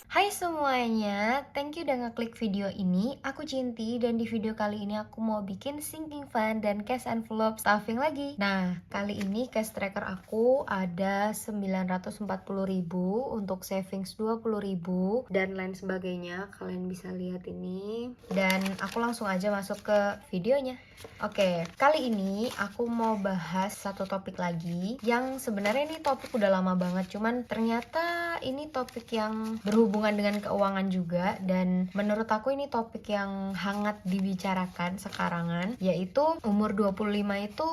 Hai semuanya, thank you udah ngeklik video ini. Aku Cinti dan di video kali ini aku mau bikin sinking fund dan cash envelope stuffing lagi. Nah, kali ini cash tracker aku ada 940.000 untuk savings 20.000 dan lain sebagainya. Kalian bisa lihat ini. Dan aku langsung aja masuk ke videonya. Oke, kali ini aku mau bahas satu topik lagi yang sebenarnya ini topik udah lama banget, cuman ternyata ini topik yang berhubungan dengan keuangan juga, dan menurut aku ini topik yang hangat dibicarakan sekarangan, yaitu umur 25 itu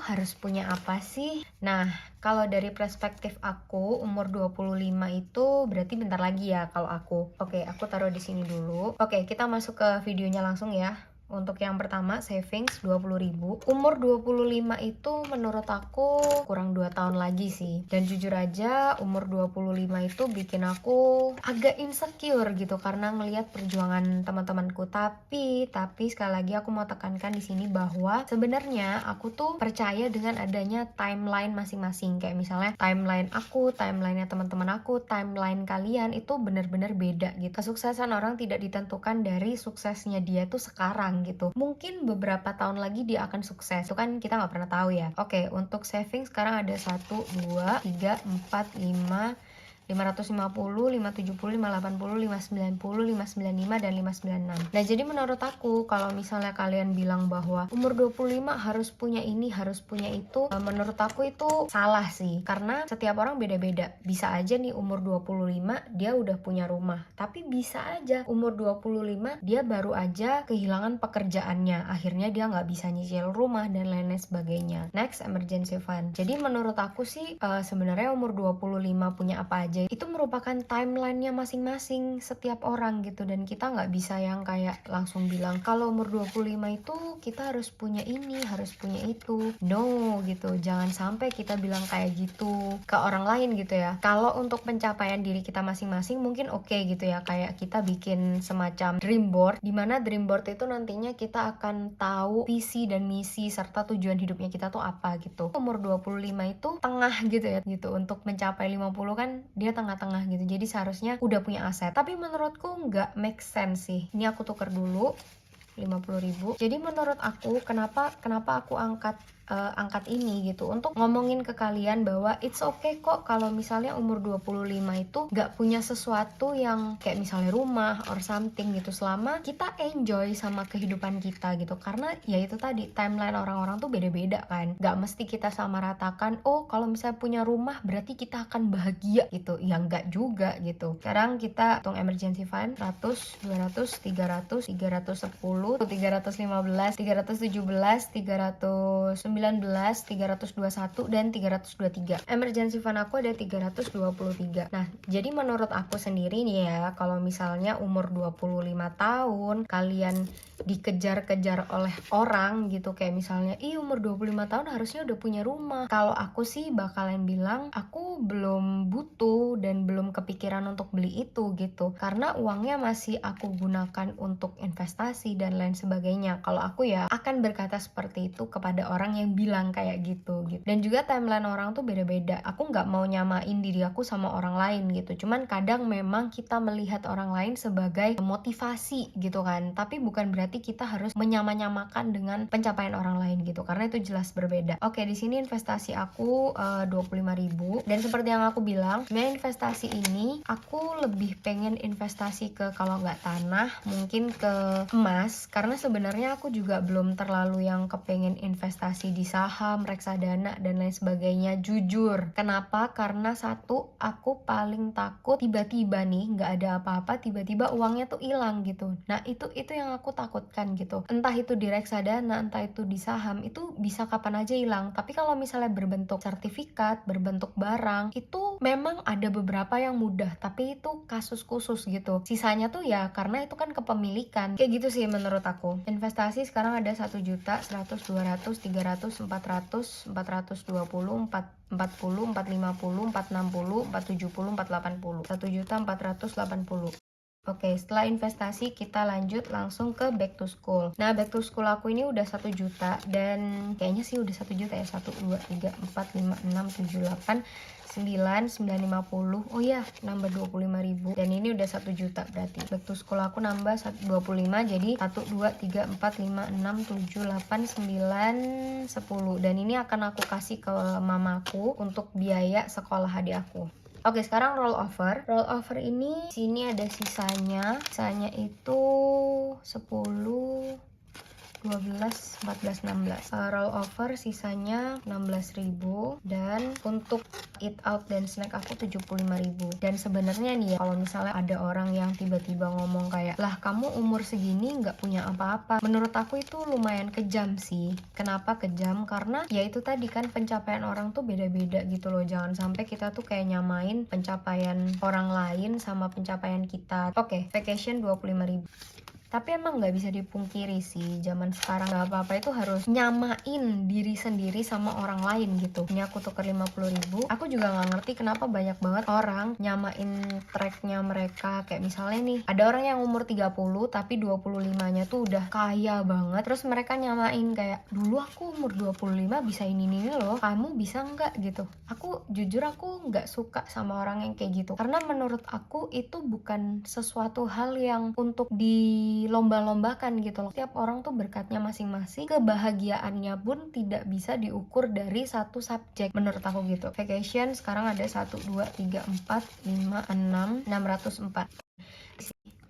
harus punya apa sih? Nah, kalau dari perspektif aku, umur 25 itu berarti bentar lagi ya kalau aku. Oke, aku taruh di sini dulu. Oke, kita masuk ke videonya langsung ya. Untuk yang pertama, savings 20.000. Umur 25 itu menurut aku kurang 2 tahun lagi sih. Dan jujur aja, umur 25 itu bikin aku agak insecure gitu karena ngelihat perjuangan teman-temanku. Tapi sekali lagi aku mau tekankan di sini bahwa sebenarnya aku tuh percaya dengan adanya timeline masing-masing. Kayak misalnya timeline aku, timelinenya teman-teman aku, timeline kalian itu benar-benar beda gitu. Kesuksesan orang tidak ditentukan dari suksesnya dia tuh sekarang gitu. Mungkin beberapa tahun lagi dia akan sukses, itu kan kita nggak pernah tahu ya. Oke, untuk saving sekarang ada 1, 2, 3, 4, 5, 550, 570, 580, 590, 595, dan 596. Nah, jadi menurut aku kalau misalnya kalian bilang bahwa umur 25 harus punya ini, harus punya itu, menurut aku itu salah sih. Karena setiap orang beda-beda. Bisa aja nih umur 25 dia udah punya rumah, tapi bisa aja umur 25 dia baru aja kehilangan pekerjaannya, akhirnya dia nggak bisa nyicil rumah dan lain-lain sebagainya. Next, emergency fund. Jadi menurut aku sih sebenarnya umur 25 punya apa aja itu merupakan timelinenya masing-masing setiap orang gitu, dan kita nggak bisa yang kayak langsung bilang kalau umur 25 itu kita harus punya ini, harus punya itu. No gitu, jangan sampai kita bilang kayak gitu ke orang lain gitu ya. Kalau untuk pencapaian diri kita masing-masing mungkin oke gitu ya, kayak kita bikin semacam dream board, dimana dream board itu nantinya kita akan tahu visi dan misi serta tujuan hidupnya kita tuh apa gitu. Umur 25 itu tengah gitu ya gitu, untuk mencapai 50 kan dia tengah-tengah gitu, jadi seharusnya udah punya aset. Tapi menurutku nggak make sense sih. Ini aku tuker dulu 50.000. Jadi menurut aku kenapa aku angkat ini gitu, untuk ngomongin ke kalian bahwa it's okay kok kalau misalnya umur 25 itu nggak punya sesuatu yang kayak misalnya rumah or something gitu, selama kita enjoy sama kehidupan kita gitu. Karena ya itu tadi, timeline orang-orang tuh beda-beda kan, nggak mesti kita sama ratakan, oh kalau misalnya punya rumah berarti kita akan bahagia gitu, ya nggak juga gitu. Sekarang kita hitung emergency fund 100, 200, 300, 310, 315, 317, 319, 321, dan 323. Emergency fund aku ada 323. Nah, jadi menurut aku sendiri nih ya, kalau misalnya umur 25 tahun kalian dikejar-kejar oleh orang gitu, kayak misalnya umur 25 tahun harusnya udah punya rumah. Kalau aku sih bakalan bilang aku belum butuh dan belum kepikiran untuk beli itu gitu, karena uangnya masih aku gunakan untuk investasi dan lain sebagainya. Kalau aku ya akan berkata seperti itu kepada orang yang bilang kayak gitu. Dan juga timeline orang tuh beda-beda. Aku nggak mau nyamain diri aku sama orang lain gitu, cuman kadang memang kita melihat orang lain sebagai motivasi gitu kan, tapi bukan berarti kita harus menyamakan dengan pencapaian orang lain gitu, karena itu jelas berbeda. Oke, di sini investasi aku 25.000, dan seperti yang aku bilang, sebenarnya investasi ini aku lebih pengen investasi ke, kalau nggak tanah, mungkin ke emas, karena sebenarnya aku juga belum terlalu yang kepengen investasi di saham, reksadana, dan lain sebagainya, jujur. Kenapa? Karena satu, aku paling takut tiba-tiba nih nggak ada apa-apa, tiba-tiba uangnya tuh hilang gitu. Nah, itu yang aku takutkan gitu. Entah itu di reksadana, entah itu di saham, itu bisa kapan aja hilang. Tapi kalau misalnya berbentuk sertifikat, berbentuk barang, itu memang ada beberapa yang mudah, tapi itu kasus khusus gitu. Sisanya tuh ya karena itu kan kepemilikan. Kayak gitu sih menurut aku. Investasi sekarang ada 1 juta, 100, 200, 300, 400, 420, 440, 450, 460, 470, 480. 1.480.000. Oke, setelah investasi kita lanjut langsung ke back to school. Nah, back to school aku ini udah 1 juta, dan kayaknya sih udah 1 juta ya. 1, 2, 3, 4, 5, 6, 7, 8, 950. Oh ya, nambah 25.000. Dan ini udah 1 juta berarti. Back to school aku nambah 25, jadi 1 2 3 4 5 6 7 8 9 10. Dan ini akan aku kasih ke mamaku untuk biaya sekolah adik aku. Oke, sekarang roll over. Roll over ini sini ada sisanya. Sisanya itu 10, 12, 14, 16. Roll over sisanya 16.000. Dan untuk eat out dan snack aku 75.000. Dan sebenarnya nih ya, kalau misalnya ada orang yang tiba-tiba ngomong kayak, lah kamu umur segini nggak punya apa-apa, menurut aku itu lumayan kejam sih. Kenapa kejam? Karena ya itu tadi kan, pencapaian orang tuh beda-beda gitu loh. Jangan sampai kita tuh kayak nyamain pencapaian orang lain sama pencapaian kita. Oke, vacation 25.000. Tapi emang nggak bisa dipungkiri sih, zaman sekarang nggak apa-apa itu harus nyamain diri sendiri sama orang lain gitu. Ini aku tuker 50.000. Aku juga nggak ngerti kenapa banyak banget orang nyamain tracknya mereka. Kayak misalnya nih, ada orang yang umur 30 tapi 25-nya tuh udah kaya banget. Terus mereka nyamain kayak, dulu aku umur 25 bisa ini loh, kamu bisa nggak gitu. Aku jujur aku nggak suka sama orang yang kayak gitu. Karena menurut aku itu bukan sesuatu hal yang untuk dilomba-lombakan gitu loh. Setiap orang tuh berkatnya masing-masing. Kebahagiaannya pun tidak bisa diukur dari satu subjek, menurut aku gitu. Vacation sekarang ada 1 2 3 4 5 6 604.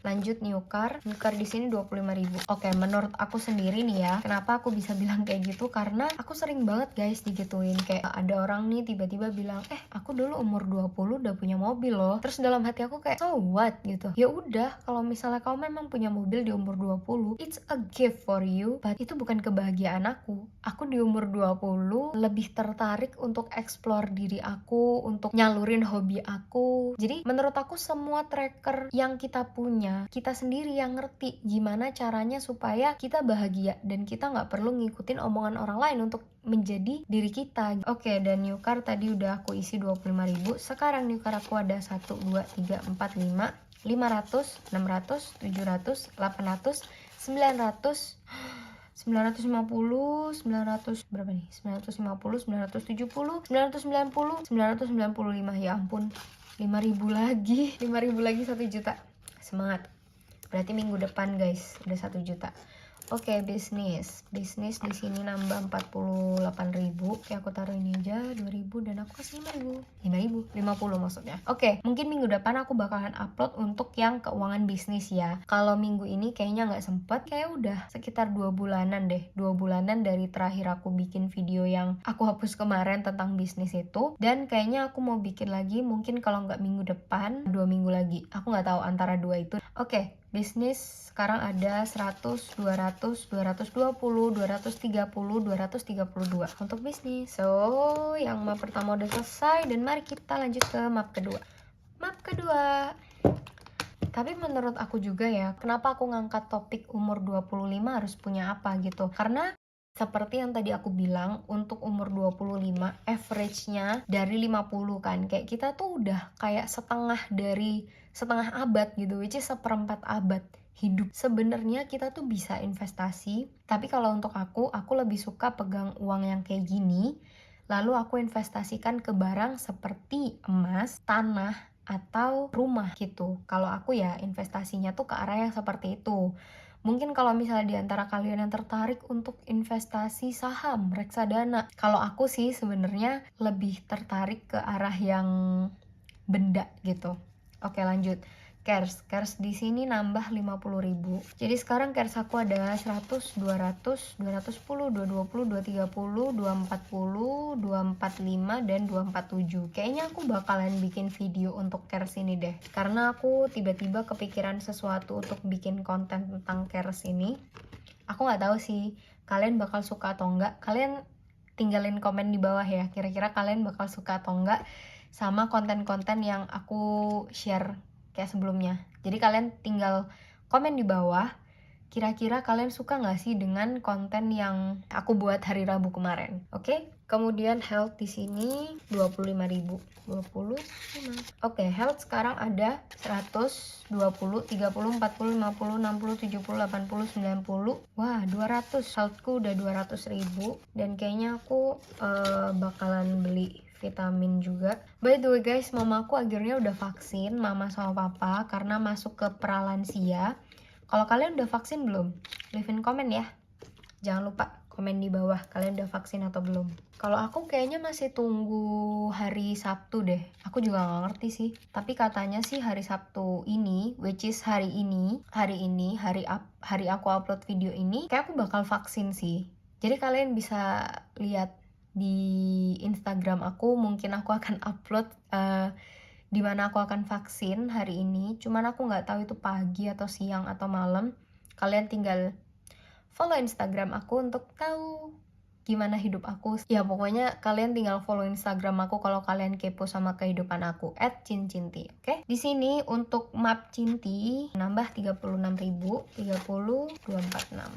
Lanjut newcar di sini 25.000. Oke, menurut aku sendiri nih ya, kenapa aku bisa bilang kayak gitu, karena aku sering banget guys digituin. Kayak ada orang nih tiba-tiba bilang, aku dulu umur 20 udah punya mobil loh. Terus dalam hati aku kayak, so what gitu. Ya udah, kalau misalnya kamu memang punya mobil di umur 20, it's a gift for you, but itu bukan kebahagiaan aku. Aku di umur 20 lebih tertarik untuk explore diri aku, untuk nyalurin hobi aku. Jadi menurut aku semua tracker yang kita punya, kita sendiri yang ngerti gimana caranya supaya kita bahagia dan kita nggak perlu ngikutin omongan orang lain untuk menjadi diri kita. Oke, dan new car tadi udah aku isi 25.000. Sekarang new car aku ada 1 2 3 4 5 500 600 700 800 900 950, 900 berapa nih? 950, 970, 990, 995. Ya ampun, 5.000 lagi. 5.000 lagi 1 juta. Semangat. Berarti minggu depan guys udah 1 juta. Oke, bisnis di sini nambah 48.000. Oke, aku taruh ini aja 2.000 dan aku kasih 5.000 50 maksudnya. Oke, mungkin minggu depan aku bakalan upload untuk yang keuangan bisnis ya. Kalau minggu ini kayaknya nggak sempet, kayak udah sekitar 2 bulanan deh, 2 bulanan dari terakhir aku bikin video yang aku hapus kemarin tentang bisnis itu. Dan kayaknya aku mau bikin lagi, mungkin kalau nggak minggu depan 2 minggu lagi, aku nggak tahu antara 2 itu. Oke, bisnis sekarang ada 100, 200, 220, 230, 232 untuk bisnis. So, yang map pertama udah selesai dan mari kita lanjut ke map kedua. Map kedua. Tapi menurut aku juga ya, kenapa aku ngangkat topik umur 25 harus punya apa gitu. Karena seperti yang tadi aku bilang, untuk umur 25 average-nya dari 50 kan. Kayak kita tuh udah kayak setengah abad gitu, which is 1/4 abad hidup. Sebenarnya kita tuh bisa investasi, tapi kalau untuk aku lebih suka pegang uang yang kayak gini, lalu aku investasikan ke barang seperti emas, tanah, atau rumah gitu. Kalau aku ya investasinya tuh ke arah yang seperti itu. Mungkin kalau misalnya di antara kalian yang tertarik untuk investasi saham, reksadana, kalau aku sih sebenarnya lebih tertarik ke arah yang benda gitu. Oke, lanjut. Cares di sini nambah 50.000. Jadi sekarang cares aku ada 100, 200, 210, 220, 230, 240, 245 dan 247. Kayaknya aku bakalan bikin video untuk cares ini deh. Karena aku tiba-tiba kepikiran sesuatu untuk bikin konten tentang cares ini. Aku nggak tahu sih kalian bakal suka atau enggak. Kalian tinggalin komen di bawah ya. Kira-kira kalian bakal suka atau enggak sama konten-konten yang aku share kayak sebelumnya. Jadi kalian tinggal komen di bawah, kira-kira kalian suka nggak sih dengan konten yang aku buat hari Rabu kemarin. Oke? Kemudian health di sini 25.000. 25. Oke, health sekarang ada 100, 20, 30, 40, 50, 60, 70, 80, 90. Wah, 200. Healthku udah 200.000 dan kayaknya aku bakalan beli vitamin juga. By the way guys, mamaku akhirnya udah vaksin, mama sama papa, karena masuk ke pralansia. Kalau kalian udah vaksin belum? Leave in comment ya. Jangan lupa komen di bawah kalian udah vaksin atau belum. Kalau aku kayaknya masih tunggu hari Sabtu deh. Aku juga nggak ngerti sih. Tapi katanya sih hari Sabtu ini, which is hari aku upload video ini, kayak aku bakal vaksin sih. Jadi kalian bisa lihat di Instagram aku, mungkin aku akan upload di mana aku akan vaksin hari ini. Cuman aku nggak tahu itu pagi atau siang atau malam. Kalian tinggal follow Instagram aku untuk tahu gimana hidup aku. Ya pokoknya kalian tinggal follow Instagram aku kalau kalian kepo sama kehidupan aku @cincinti. Oke? Di sini untuk map Cinti nambah 36.000, 30246.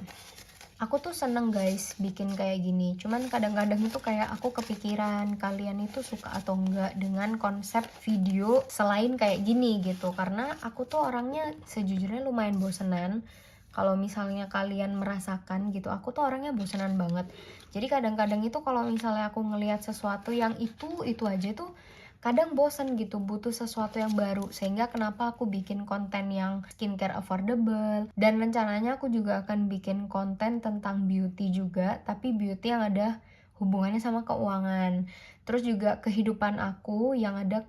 Aku tuh seneng guys bikin kayak gini, cuman kadang-kadang itu kayak aku kepikiran kalian itu suka atau enggak dengan konsep video selain kayak gini gitu. Karena aku tuh orangnya sejujurnya lumayan bosenan. Kalau misalnya kalian merasakan gitu, aku tuh orangnya bosenan banget. Jadi kadang-kadang itu kalau misalnya aku ngelihat sesuatu yang itu aja tuh kadang bosen gitu, butuh sesuatu yang baru. Sehingga kenapa aku bikin konten yang skincare affordable, dan rencananya aku juga akan bikin konten tentang beauty juga, tapi beauty yang ada hubungannya sama keuangan. Terus juga kehidupan aku yang ada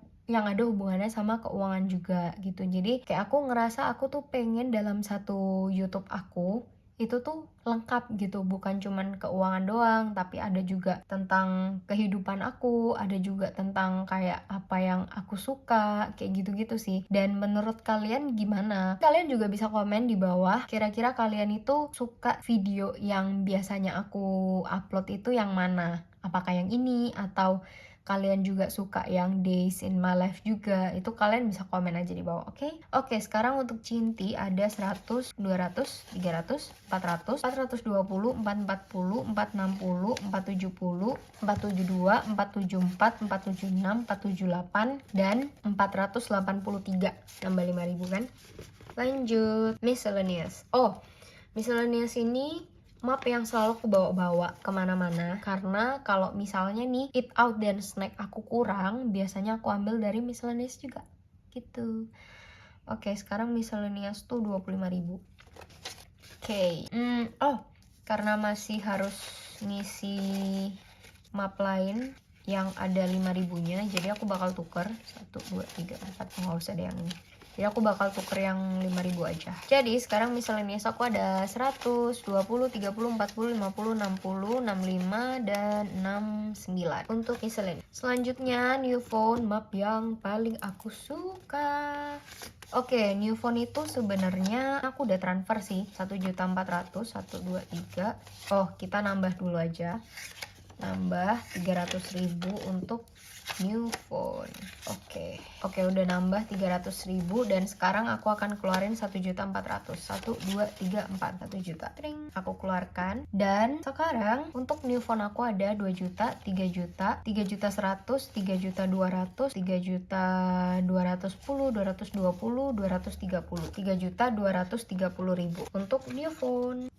hubungannya sama keuangan juga gitu. Jadi kayak aku ngerasa aku tuh pengen dalam satu YouTube aku itu tuh lengkap gitu, bukan cuman keuangan doang, tapi ada juga tentang kehidupan aku, ada juga tentang kayak apa yang aku suka, kayak gitu-gitu sih. Dan menurut kalian gimana? Kalian juga bisa komen di bawah, kira-kira kalian itu suka video yang biasanya aku upload itu yang mana? Apakah yang ini atau kalian juga suka yang days in my life juga? Itu kalian bisa komen aja di bawah, oke? Oke, sekarang untuk Cinti ada 100, 200, 300, 400, 420, 440, 460, 470, 472, 474, 476, 478, dan 483. Nambah 5.000 kan? Lanjut, miscellaneous. Oh, miscellaneous ini map yang selalu aku bawa-bawa kemana-mana, karena kalau misalnya nih eat out dan snack aku kurang, biasanya aku ambil dari miscellaneous juga gitu. Oke, sekarang miscellaneous tuh 25.000. Oke, oh karena masih harus ngisi map lain yang ada 5.000-nya, jadi aku bakal tuker 1, 2, 3, 4, nggak usah deh yang ini. Jadi aku bakal tuker yang 5.000 aja. Jadi sekarang miscellaneous aku ada 100, 20, 30, 40, 50, 60, 65, dan 69 untuk miscellaneous. Selanjutnya new phone, map yang paling aku suka. Oke, new phone itu sebenarnya aku udah transfer sih 1.400.000, 1, 2, 3. Oh, kita nambah dulu aja. Nambah 300.000 untuk new phone. Oke, udah nambah 300.000 dan sekarang aku akan keluarin 1.400.000. 1, 2, 3, 4, 1 juta. Tring, aku keluarkan. Dan sekarang untuk new phone aku ada 2 juta, 3 juta, 3 juta 100, 3 juta 200, 3 juta 210, 220, 230, 3 juta 230.000 untuk new phone.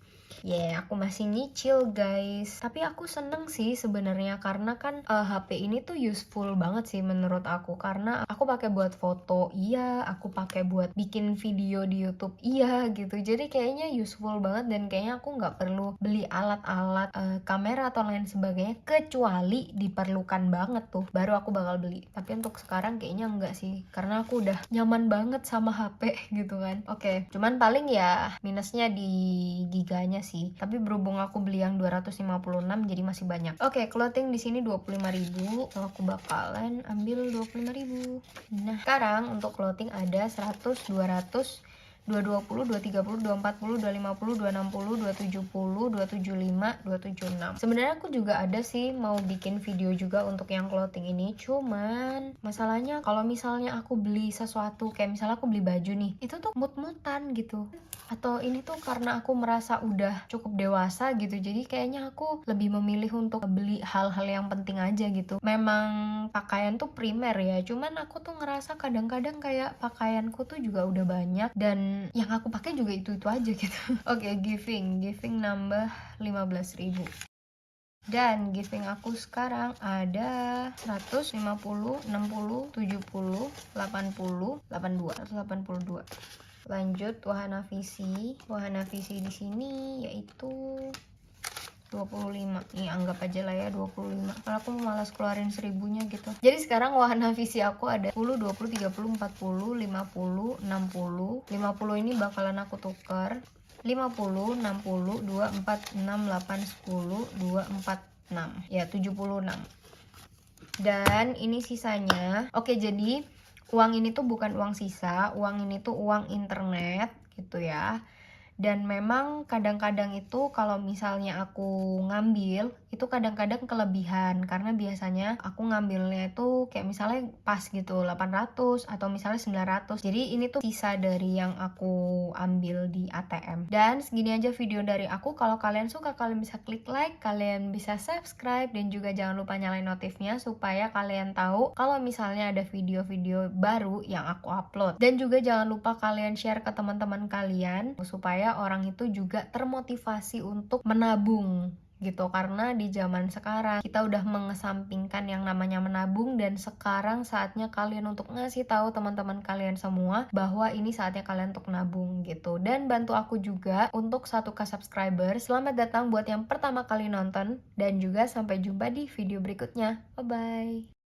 Aku masih nyicil guys. Tapi aku seneng sih sebenarnya, karena kan HP ini tuh useful banget sih menurut aku. Karena aku pakai buat foto, iya, aku pakai buat bikin video di YouTube, iya gitu. Jadi kayaknya useful banget, dan kayaknya aku nggak perlu beli alat-alat kamera atau lain sebagainya, kecuali diperlukan banget tuh baru aku bakal beli. Tapi untuk sekarang kayaknya enggak sih, karena aku udah nyaman banget sama HP gitu kan. Oke, cuman paling ya minusnya di giganya sih. Tapi berhubung aku beli yang 256 jadi masih banyak. Oke, clothing di sini 25.000. So, aku bakalan ambil 25.000. Nah, sekarang untuk clothing ada 100, 200, 220, 230, 240, 250, 260, 270, 275, 276. Sebenarnya aku juga ada sih mau bikin video juga untuk yang clothing ini. Cuman masalahnya kalau misalnya aku beli sesuatu, kayak misalnya aku beli baju nih, itu tuh mut-mutan gitu. Atau ini tuh karena aku merasa udah cukup dewasa gitu, jadi kayaknya aku lebih memilih untuk beli hal-hal yang penting aja gitu. Memang pakaian tuh primer ya, cuman aku tuh ngerasa kadang-kadang kayak pakaianku tuh juga udah banyak, dan yang aku pakai juga itu-itu aja gitu. Oke, giving nambah 15.000. Dan giving aku sekarang ada 150, 60, 70, 80, 82, 182. Lanjut wahana visi. Wahana visi di sini yaitu 25. Nih anggap aja lah ya 25. Kalau aku malas keluarin 1000-nya gitu. Jadi sekarang wahana visi aku ada 10, 20, 30, 40, 50, 60. 50 ini bakalan aku tuker. 50, 60, 2, 4, 6, 8, 10, 2, 4, 6. Ya, 76. Dan ini sisanya. Oke, jadi uang ini tuh bukan uang sisa, uang ini tuh uang internet gitu ya. Dan memang kadang-kadang itu kalau misalnya aku ngambil itu kadang-kadang kelebihan, karena biasanya aku ngambilnya itu kayak misalnya pas gitu 800 atau misalnya 900. Jadi ini tuh sisa dari yang aku ambil di ATM. Dan segini aja video dari aku. Kalau kalian suka, kalian bisa klik like, kalian bisa subscribe, dan juga jangan lupa nyalain notifnya supaya kalian tahu kalau misalnya ada video-video baru yang aku upload. Dan juga jangan lupa kalian share ke teman-teman kalian supaya orang itu juga termotivasi untuk menabung gitu, karena di zaman sekarang kita udah mengesampingkan yang namanya menabung, dan sekarang saatnya kalian untuk ngasih tahu teman-teman kalian semua bahwa ini saatnya kalian untuk nabung gitu. Dan bantu aku juga untuk 1K subscriber. Selamat datang buat yang pertama kali nonton, dan juga sampai jumpa di video berikutnya. Bye bye.